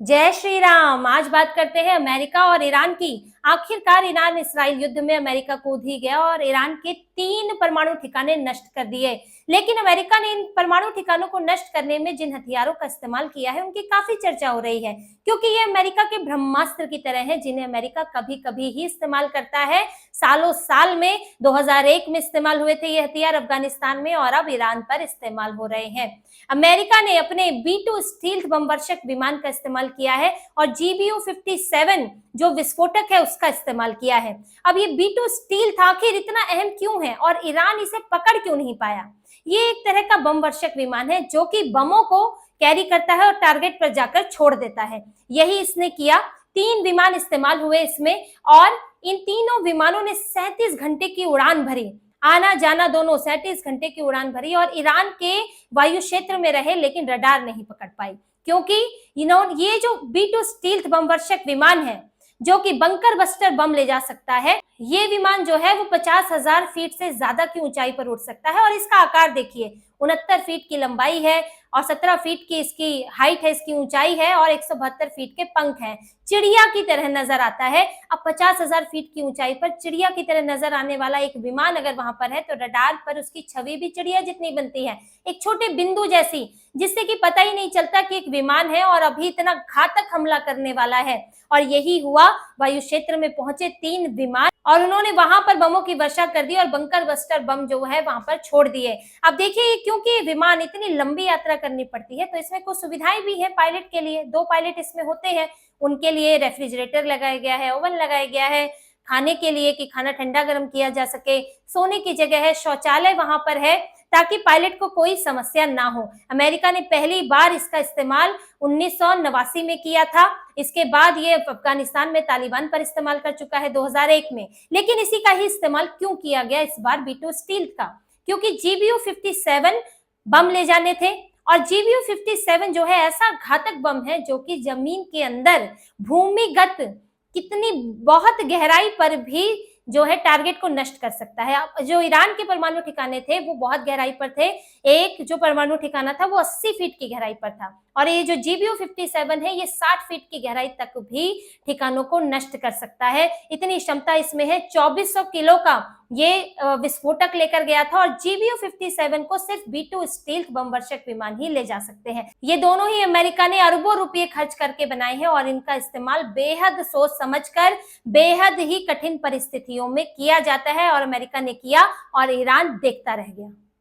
जय श्री राम। आज बात करते हैं अमेरिका और ईरान की। आखिरकार ईरान इसराइल युद्ध में अमेरिका कूद ही गया और ईरान के 3 परमाणु ठिकाने नष्ट कर दिए। लेकिन अमेरिका ने इन परमाणु ठिकानों को नष्ट करने में जिन हथियारों का इस्तेमाल किया है उनकी काफी चर्चा हो रही है, क्योंकि ये अमेरिका के ब्रह्मास्त्र की तरह है जिन्हें अमेरिका कभी कभी ही इस्तेमाल करता है। सालों साल में 2001 में इस्तेमाल हुए थे ये हथियार अफगानिस्तान में, और अब ईरान पर इस्तेमाल हो रहे हैं। अमेरिका ने अपने B-2 स्टील्थ बमवर्षक विमान का इस्तेमाल किया है और GBU-57 जो विस्फोटक है उसका इस्तेमाल किया है। अब ये B-2 स्टील्थ आखिर इतना अहम क्यों है और ईरान इसे पकड़ क्यों नहीं पाया? ये एक तरह का बमवर्षक विमान है जो कि बमों को कैरी करता है और टारगेट पर जाकर छोड़ देता है। यही इसने किया। 3 विमान इस्तेमाल हुए इसमें और इन तीनों विमानों ने 37 घंटे की उड़ान भरी, आना जाना दोनों 37 घंटे की उड़ान भरी और ईरान के वायु क्षेत्र में रहे, लेकिन रडार नहीं पकड़ पाई, क्योंकि ये जो B-2 स्टील्थ बमवर्षक विमान है जो कि बंकर बस्टर बम ले जा सकता है, ये विमान जो है वो 50,000 फीट से ज्यादा की ऊंचाई पर उड़ सकता है। और इसका आकार देखिए, 69 फीट की लंबाई है और 17 फीट की इसकी हाइट है, इसकी ऊंचाई है और 172 फीट के पंख हैं। चिड़िया की तरह नजर आता है। अब 50,000 फीट की ऊंचाई पर चिड़िया की तरह नजर आने वाला एक विमान अगर वहां पर है तो रडार पर उसकी छवि भी चिड़िया जितनी बनती है, एक छोटे बिंदु जैसी, जिससे कि पता ही नहीं चलता कि एक विमान है और अभी इतना घातक हमला करने वाला है। और यही हुआ, वायु क्षेत्र में पहुंचे 3 विमान और उन्होंने वहां पर बमों की वर्षा कर दी और बंकर बस्टर बम जो है वहां पर छोड़ दिए। अब देखिए, क्योंकि विमान इतनी लंबी यात्रा करनी पड़ती है तो इसमें कुछ सुविधाएं भी है पायलट के लिए। 2 पायलट इसमें होते हैं, उनके लिए रेफ्रिजरेटर लगाया गया है, ओवन लगाया गया है, खाने के लिए कि खाना ठंडा गर्म किया जा सके, सोने की जगह है, शौचालय वहां पर है ताकि पायलट को कोई समस्या ना हो। अमेरिका ने पहली बार इसका इस्तेमाल 1989 में किया था। इसके बाद ये अफगानिस्तान में तालिबान पर इस्तेमाल कर चुका है 2001 में। लेकिन इसी का ही इस्तेमाल क्यों किया गया इस बार B-2 स्टील्थ का? क्योंकि GBU-57 बम ले जाने थे और GBU-57 जो है ऐसा घातक बम है जो कि जमीन के अंदर भूमिगत कितनी बहुत गहराई पर भी जो है टारगेट को नष्ट कर सकता है। जो ईरान के परमाणु ठिकाने थे वो बहुत गहराई पर थे। एक जो परमाणु ठिकाना था वो 80 फीट की गहराई पर था और ये जो GBU-57 है ये 60 फीट की गहराई तक भी ठिकानों को नष्ट कर सकता है। इतनी क्षमता इसमें है। 2400 किलो का ये विस्फोटक लेकर गया था और GBU-57 को सिर्फ B-2 स्टील्थ बमवर्षक विमान ही ले जा सकते हैं। ये दोनों ही अमेरिका ने अरबों रुपए खर्च करके बनाए हैं और इनका इस्तेमाल बेहद सोच समझकर बेहद ही कठिन परिस्थितियों में किया जाता है और अमेरिका ने किया और ईरान देखता रह गया।